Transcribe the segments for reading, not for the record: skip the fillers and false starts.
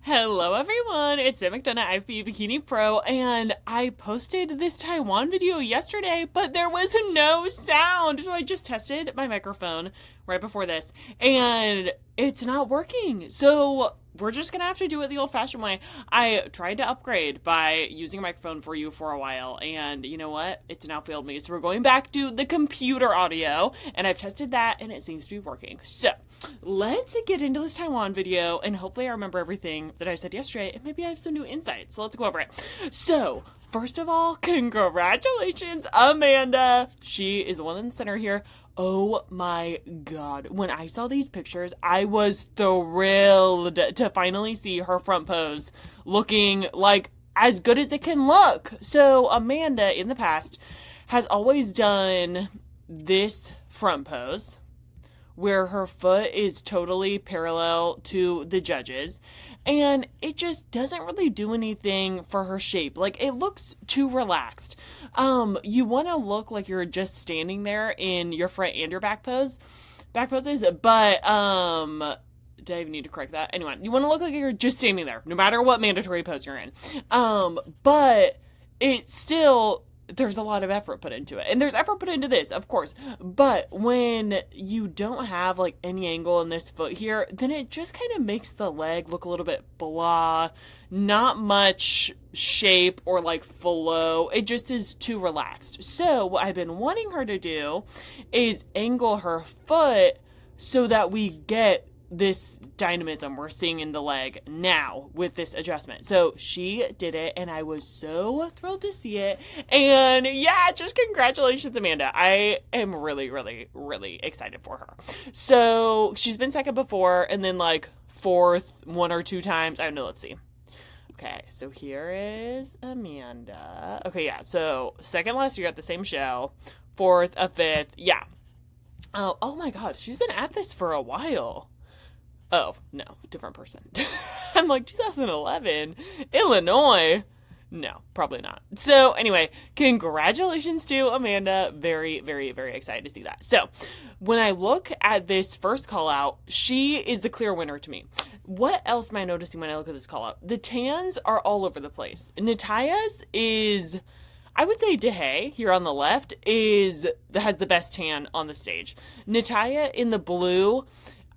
Hello everyone, it's Sam McDonough, IFBB Bikini Pro, and I posted this Taiwan video yesterday, but there was no sound, so I just tested my microphone right before this, and it's not working, so we're just gonna have to do it the old-fashioned way. I tried to upgrade by using a microphone for you for a while, and you know what? It's now failed me, so we're going back to the computer audio, and I've tested that, and it seems to be working. So, let's get into this Taiwan video, and hopefully I remember everything that I said yesterday, and maybe I have some new insights, so let's go over it. So, first of all, congratulations, Amanda! She is the one in the center here. Oh my god. When I saw these pictures, I was thrilled to finally see her front pose looking like as good as it can look. So Amanda, in the past, has always done this front pose where her foot is totally parallel to the judges, and it just doesn't really do anything for her shape. Like, it looks too relaxed. You want to look like you're just standing there in your front and your back poses, but, did I even need to correct that? Anyway, you want to look like you're just standing there, no matter what mandatory pose you're in. But it's still, there's a lot of effort put into it. And there's effort put into this, of course. But when you don't have, like, any angle in this foot here, then it just kind of makes the leg look a little bit blah. Not much shape or, like, flow. It just is too relaxed. So what I've been wanting her to do is angle her foot so that we get this dynamism we're seeing in the leg now with this adjustment. So she did it, and I was so thrilled to see it. And yeah, just congratulations, Amanda. I am really, really, really excited for her. So she's been second before, and then like fourth one or two times. I don't know. Let's see. Okay, so here is Amanda. Okay, yeah. So second last year at the same show, fourth, a fifth. Yeah. Oh my God, she's been at this for a while. Oh, no, different person. I'm like, 2011? Illinois? No, probably not. So, anyway, congratulations to Amanda. Very, very, very excited to see that. So, when I look at this first call out, she is the clear winner to me. What else am I noticing when I look at this call out? The tans are all over the place. Nataya's is, I would say Ahhh, here on the left, has the best tan on the stage. Nataya in the blue,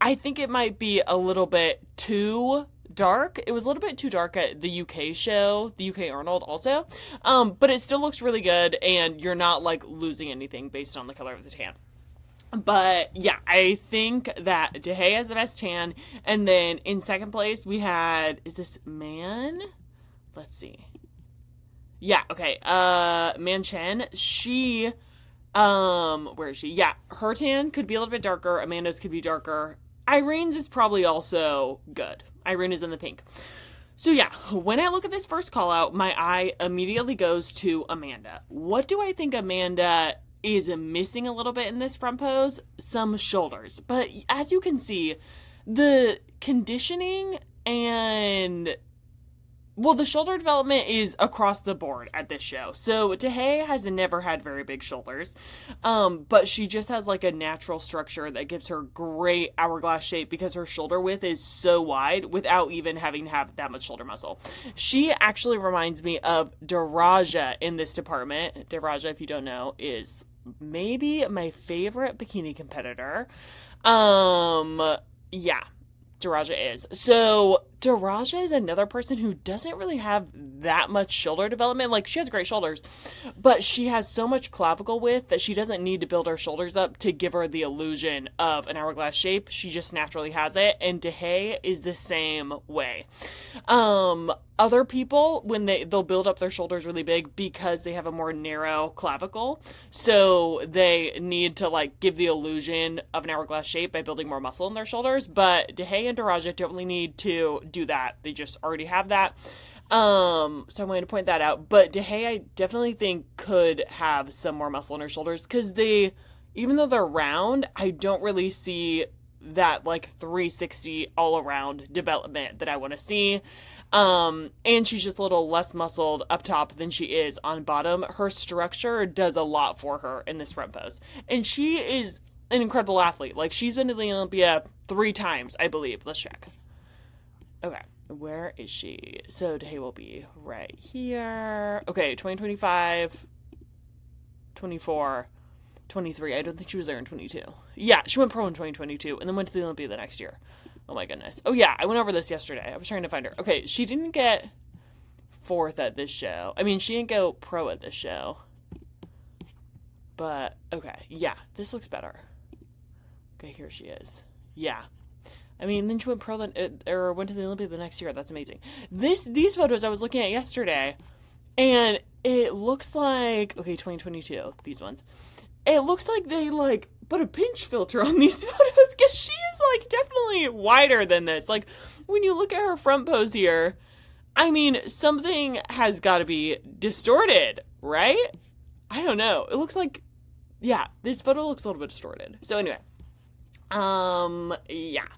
I think it might be a little bit too dark. It was a little bit too dark at the UK show, the UK Arnold also. But it still looks really good, and you're not like losing anything based on the color of the tan. But yeah, I think that Ahhh has the best tan. And then in second place we had, is this Man? Let's see. Yeah, okay. Man Chen, she, where is she? Yeah, her tan could be a little bit darker. Amanda's could be darker. Irene's is probably also good. Irene is in the pink. So yeah, when I look at this first call out, my eye immediately goes to Amanda. What do I think Amanda is missing a little bit in this front pose? Some shoulders. But as you can see, the conditioning and, well, the shoulder development is across the board at this show. So Ahhh has never had very big shoulders, but she just has like a natural structure that gives her great hourglass shape because her shoulder width is so wide without even having to have that much shoulder muscle. She actually reminds me of Daraja in this department. Daraja, if you don't know, is maybe my favorite bikini competitor. Yeah. Daraja is. So Daraja is another person who doesn't really have that much shoulder development. Like, she has great shoulders, but she has so much clavicle width that she doesn't need to build her shoulders up to give her the illusion of an hourglass shape. She just naturally has it, and Ahhh is the same way. Other people, when they'll build up their shoulders really big because they have a more narrow clavicle, so they need to like give the illusion of an hourglass shape by building more muscle in their shoulders. But Ahhh and Daraja don't really need to do that. They just already have that. So I wanted to point that out. But Ahhh, I definitely think could have some more muscle in her shoulders because even though they're round, I don't really see that like 360 all around development that I want to see. And she's just a little less muscled up top than she is on bottom. Her structure does a lot for her in this front pose. And she is an incredible athlete. Like, she's been to the Olympia 3 times, I believe. Let's check. Okay. Where is she? So Tae will be right here. Okay, 2025, 24, 23. I don't think she was there in 22. Yeah, she went pro in 2022 and then went to the Olympia the next year. Oh my goodness. Oh yeah, I went over this yesterday. I was trying to find her. Okay, she didn't get fourth at this show. I mean, she didn't go pro at this show. But, okay, yeah, this looks better. Okay, here she is. Yeah. I mean, then she went pro, or went to the Olympia the next year. That's amazing. These photos I was looking at yesterday, and it looks like, okay, 2022, these ones. It looks like they, like, put a pinch filter on these photos, because she is, like, definitely wider than this. Like, when you look at her front pose here, I mean, something has got to be distorted, right? I don't know. It looks like, yeah, this photo looks a little bit distorted. So anyway, yeah.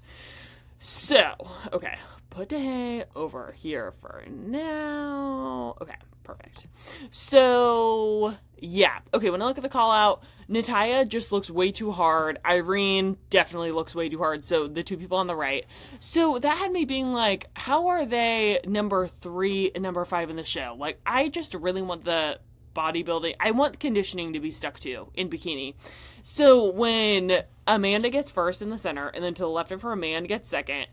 So, okay, put Tae over here for now. Okay, perfect. So, yeah. Okay, when I look at the call out, Natalia just looks way too hard. Irene definitely looks way too hard. So, the two people on the right. So, that had me being like, how are they number 3 and number 5 in the show? Like, I just really want the bodybuilding. I want conditioning to be stuck to in bikini. So when Amanda gets first in the center, and then to the left of her, Amanda gets second,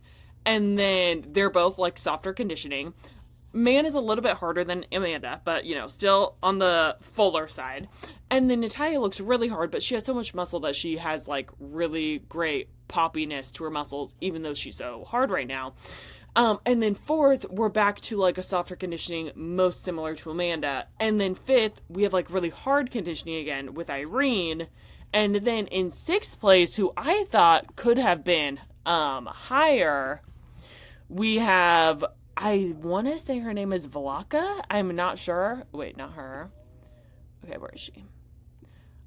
and then they're both like softer conditioning. Man is a little bit harder than Amanda, but you know, still on the fuller side. And then Natalia looks really hard, but she has so much muscle that she has like really great poppiness to her muscles, even though she's so hard right now. And then fourth, we're back to like a softer conditioning, most similar to Amanda. And then fifth, we have like really hard conditioning again with Irene. And then in sixth place, who I thought could have been higher, we have, I want to say her name is Vlaka. I'm not sure. Wait, not her. Okay, where is she?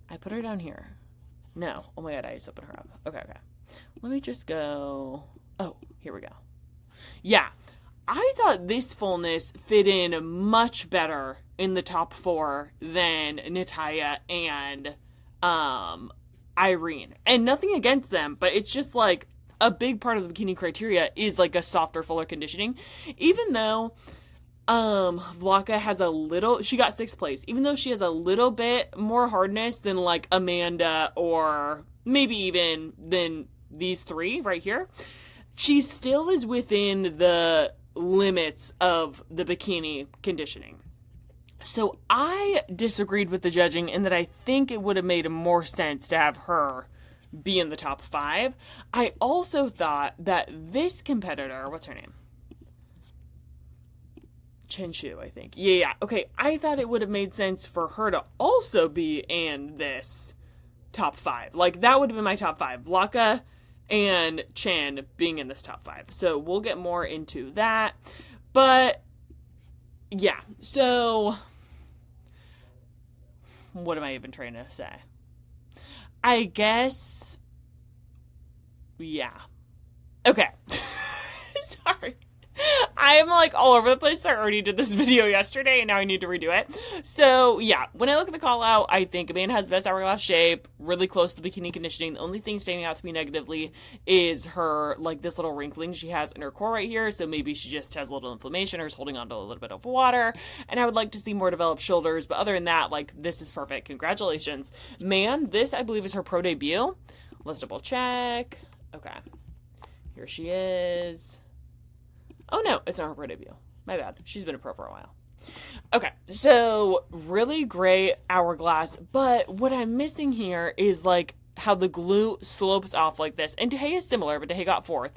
I put her down here. No. Oh my god, I just opened her up. Okay. Let me just go. Oh, here we go. Yeah, I thought this fullness fit in much better in the top 4 than Natalia and Irene. And nothing against them, but it's just like a big part of the bikini criteria is like a softer, fuller conditioning. Even though Vlaka has a little, she got 6th place, even though she has a little bit more hardness than like Amanda or maybe even than these 3 right here. She still is within the limits of the bikini conditioning. So I disagreed with the judging in that I think it would have made more sense to have her be in the top 5. I also thought that this competitor, what's her name? Chen Shu, I think. Yeah. Okay, I thought it would have made sense for her to also be in this top 5. Like, that would have been my top 5. Vlaka and Chen being in this top 5. So we'll get more into that. But yeah, so what am I even trying to say? I guess, yeah. Okay. Sorry. I am like all over the place. I already did this video yesterday and now I need to redo it. So yeah, when I look at the call out, I think Amanda has the best hourglass shape, really close to bikini conditioning. The only thing standing out to me negatively is her, like this little wrinkling she has in her core right here. So maybe she just has a little inflammation or is holding on to a little bit of water. And I would like to see more developed shoulders. But other than that, like this is perfect. Congratulations. Man, this I believe is her pro debut. Let's double check. Okay. Here she is. Oh, no, it's not her pro debut. My bad. She's been a pro for a while. Okay, so really great hourglass, but what I'm missing here is, like, how the glute slopes off like this. And Tae is similar, but Tae got 4th.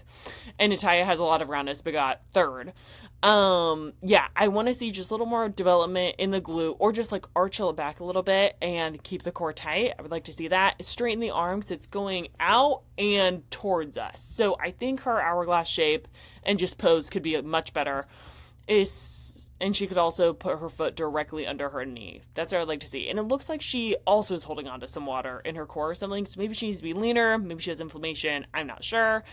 And Natalia has a lot of roundness, but got 3rd. Yeah, I want to see just a little more development in the glute, or just, like, arch it back a little bit and keep the core tight. I would like to see that. Straighten the arms. It's going out and towards us. So I think her hourglass shape and just pose could be much better. And she could also put her foot directly under her knee. That's what I'd like to see. And it looks like she also is holding on to some water in her core or something. So maybe she needs to be leaner. Maybe she has inflammation. I'm not sure.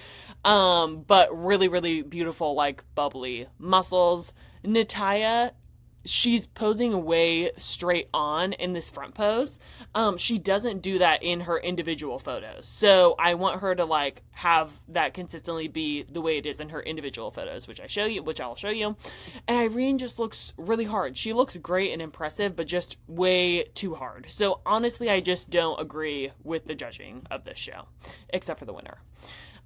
But really, really beautiful, like bubbly muscles. Natalia, she's posing way straight on in this front pose. She doesn't do that in her individual photos. So I want her to like have that consistently be the way it is in her individual photos, which I'll show you. And Irene just looks really hard. She looks great and impressive, but just way too hard. So honestly, I just don't agree with the judging of this show, except for the winner.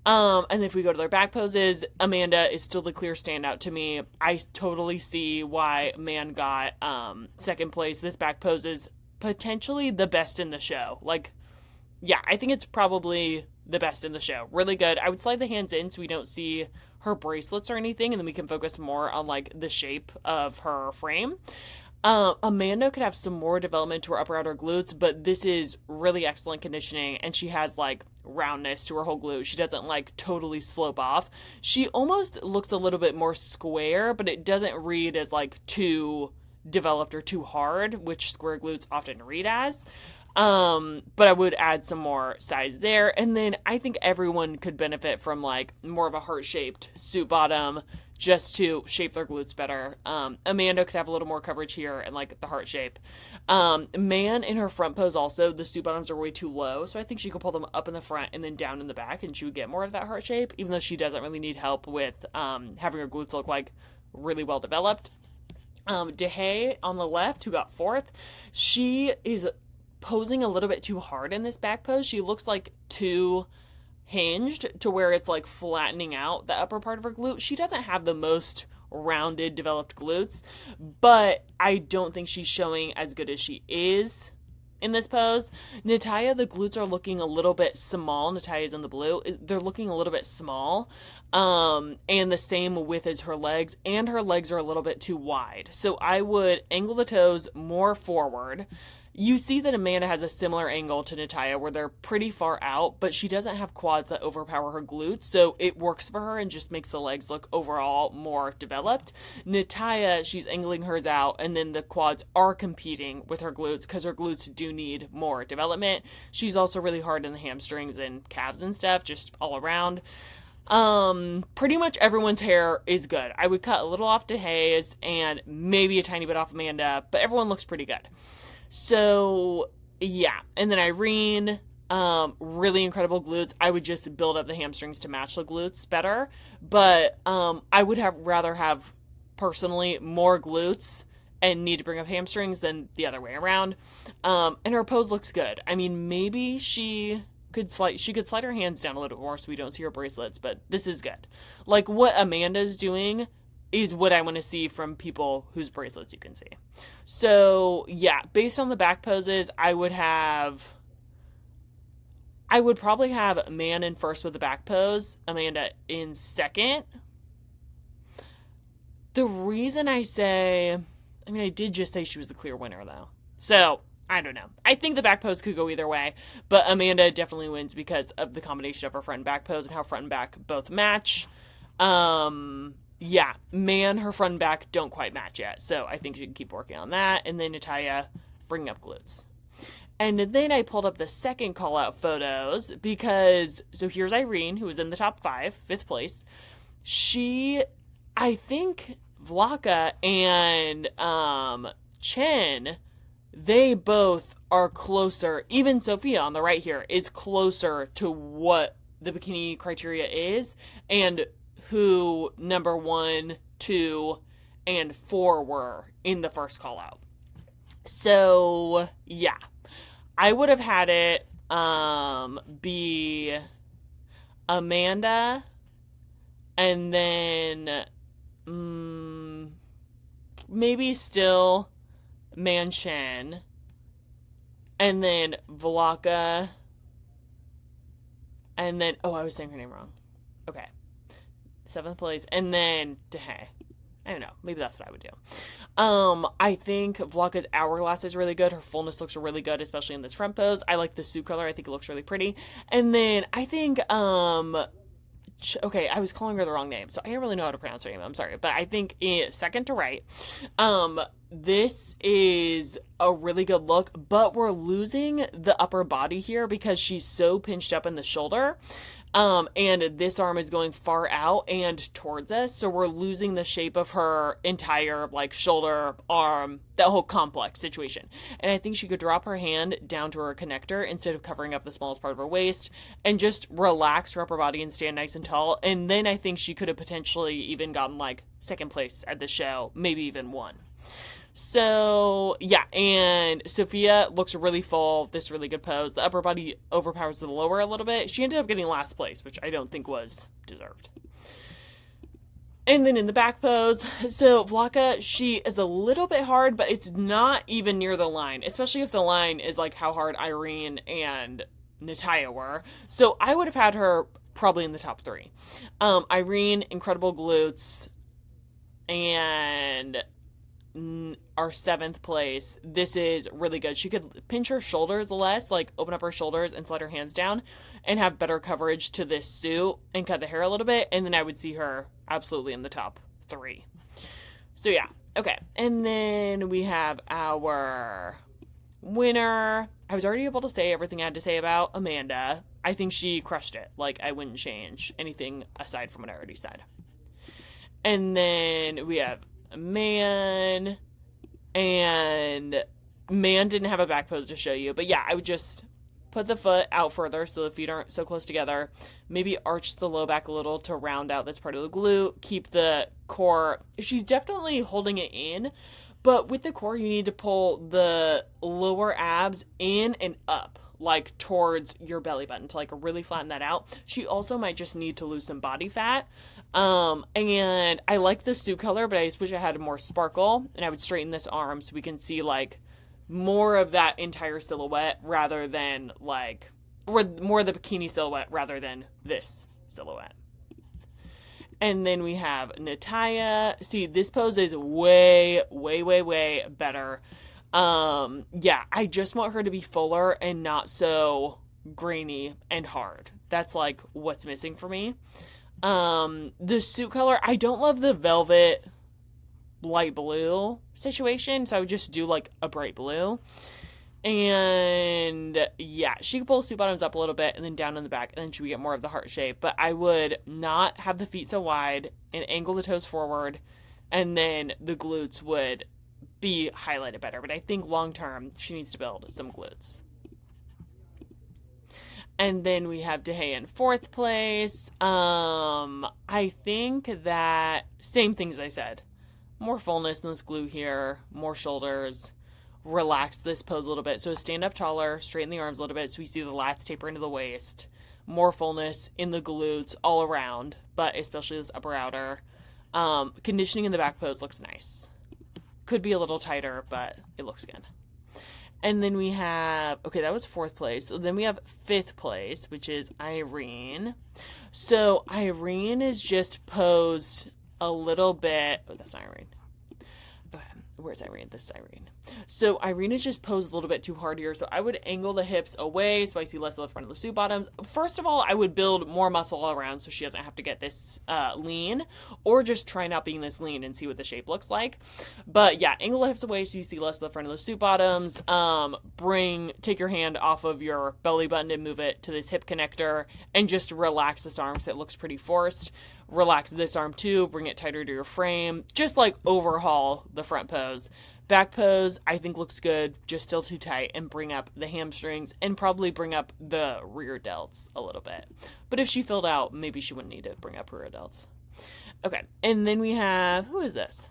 And if we go to their back poses, Amanda is still the clear standout to me. I totally see why Man got second place. This back pose is potentially the best in the show. Like, yeah, I think it's probably the best in the show. Really good. I would slide the hands in so we don't see her bracelets or anything, and then we can focus more on like the shape of her frame. Amanda could have some more development to her upper outer glutes, but this is really excellent conditioning, and she has like roundness to her whole glute. She doesn't like totally slope off. She almost looks a little bit more square, but it doesn't read as like too developed or too hard, which square glutes often read as. But I would add some more size there. And then I think everyone could benefit from like more of a heart-shaped suit bottom just to shape their glutes better. Amanda could have a little more coverage here and like the heart shape. Man, in her front pose also, the suit bottoms are way too low. So I think she could pull them up in the front and then down in the back, and she would get more of that heart shape, even though she doesn't really need help with, having her glutes look like really well developed. Ahhh on the left, who got fourth, she is posing a little bit too hard in this back pose. She looks like too hinged to where it's like flattening out the upper part of her glute. She doesn't have the most rounded, developed glutes, but I don't think she's showing as good as she is in this pose. Natalia, the glutes are looking a little bit small. Natalia's in the blue. They're looking a little bit small. And the same with as her legs, and her legs are a little bit too wide. So I would angle the toes more forward. You see that Amanda has a similar angle to Natalia where they're pretty far out, but she doesn't have quads that overpower her glutes, so it works for her and just makes the legs look overall more developed. Natalia, she's angling hers out, and then the quads are competing with her glutes because her glutes do need more development. She's also really hard in the hamstrings and calves and stuff, just all around. Pretty much everyone's hair is good. I would cut a little off Ahhh's and maybe a tiny bit off Amanda, but everyone looks pretty good. So, yeah. And then Irene, really incredible glutes. I would just build up the hamstrings to match the glutes better. But I would rather have, personally, more glutes and need to bring up hamstrings than the other way around. And her pose looks good. I mean, maybe she could slide her hands down a little bit more so we don't see her bracelets, but this is good. Like, what Amanda's doing is what I want to see from people whose bracelets you can see. So, yeah, based on the back poses, I would probably have Man in first with the back pose, Amanda in second. The reason I did just say she was the clear winner, though. So, I don't know. I think the back pose could go either way, but Amanda definitely wins because of the combination of her front and back pose and how front and back both match. Yeah, Man, her front and back don't quite match yet, so I think she can keep working on that. And then Natalia, bringing up glutes. And then I pulled up the second call-out photos because, so here's Irene, who was in the top 5, 5th place. I think Vlaka and Chen, they both are closer. Even Sophia on the right here is closer to what the bikini criteria is, and who number 1, 2, and 4 were in the first call out. So, yeah. I would have had it be Amanda, and then maybe still Manchen, and then Vlaka, and then, I was saying her name wrong. Okay. 7th place, and then Ahhh. I don't know. Maybe that's what I would do. I think Vlaka's hourglass is really good. Her fullness looks really good, especially in this front pose. I like the suit color. I think it looks really pretty. And then I think, okay, I was calling her the wrong name, so I don't really know how to pronounce her name. I'm sorry. But I think second to right, this is a really good look, but we're losing the upper body here because she's so pinched up in the shoulder. And this arm is going far out and towards us, so we're losing the shape of her entire, like, shoulder, arm, that whole complex situation. And I think she could drop her hand down to her connector instead of covering up the smallest part of her waist and just relax her upper body and stand nice and tall. And then I think she could have potentially even gotten, like, second place at the show, maybe even won. So, yeah, and Sophia looks really full, this really good pose. The upper body overpowers the lower a little bit. She ended up getting last place, which I don't think was deserved. And then in the back pose, so Vlaka, she is a little bit hard, but it's not even near the line, especially if the line is like how hard Irene and Natalia were. So I would have had her probably in the top 3. Irene, incredible glutes, and our 7th place, this is really good. She could pinch her shoulders less, like open up her shoulders and slide her hands down and have better coverage to this suit and cut the hair a little bit, and then I would see her absolutely in the top 3. So yeah, okay. And then we have our winner. I was already able to say everything I had to say about Amanda. I think she crushed it. Like, I wouldn't change anything aside from what I already said. And then we have Man, and Man didn't have a back pose to show you, but yeah, I would just put the foot out further so the feet aren't so close together, maybe arch the low back a little to round out this part of the glute, keep the core, she's definitely holding it in, but with the core you need to pull the lower abs in and up, like towards your belly button to like really flatten that out. She also might just need to lose some body fat. And I like the suit color, but I just wish I had more sparkle, and I would straighten this arm so we can see like more of that entire silhouette rather than like, or more of the bikini silhouette rather than this silhouette. And then we have Natalia. See, this pose is way, way, way, way better. Yeah, I just want her to be fuller and not so grainy and hard. That's like what's missing for me. The suit color, I don't love the velvet light blue situation, so I would just do like a bright blue. And yeah, she could pull the suit bottoms up a little bit and then down in the back, and then she would get more of the heart shape. But I would not have the feet so wide and angle the toes forward, and then the glutes would be highlighted better. But I think long term she needs to build some glutes. And then we have Dehya in 4th place. I think that same things I said. More fullness in this glute here, more shoulders, relax this pose a little bit. So stand up taller, straighten the arms a little bit so we see the lats taper into the waist. More fullness in the glutes all around, but especially this upper outer. Conditioning in the back pose looks nice. Could be a little tighter, but it looks good. And then we have, okay, that was 4th place. So then we have 5th place, which is Irene. So Irene is just posed a little bit. Oh, that's not Irene. Okay, where's Irene? This is Irene. So Irene is just posed a little bit too hard here. So I would angle the hips away so I see less of the front of the suit bottoms. First of all, I would build more muscle all around so she doesn't have to get this lean, or just try not being this lean and see what the shape looks like. But yeah, angle the hips away so you see less of the front of the suit bottoms. Take your hand off of your belly button and move it to this hip connector and just relax this arm so it looks pretty forced. Relax this arm too, bring it tighter to your frame. Just like overhaul the front pose. Back pose, I think looks good, just still too tight, and bring up the hamstrings and probably bring up the rear delts a little bit. But if she filled out, maybe she wouldn't need to bring up her rear delts. Okay, and then we have, who is this?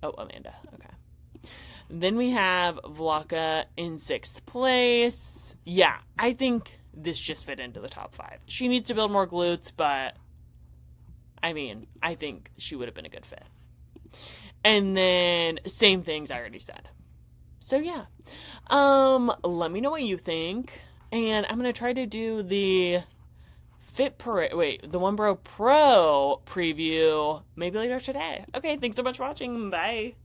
Oh, Amanda, okay. Then we have Vlaka in 6th place. Yeah, I think this just fit into the top 5. She needs to build more glutes, but I mean, I think she would have been a good fit. And then same things I already said. So yeah. Let me know what you think. And I'm going to try to do the the One Bro Pro preview maybe later today. Okay, thanks so much for watching. Bye.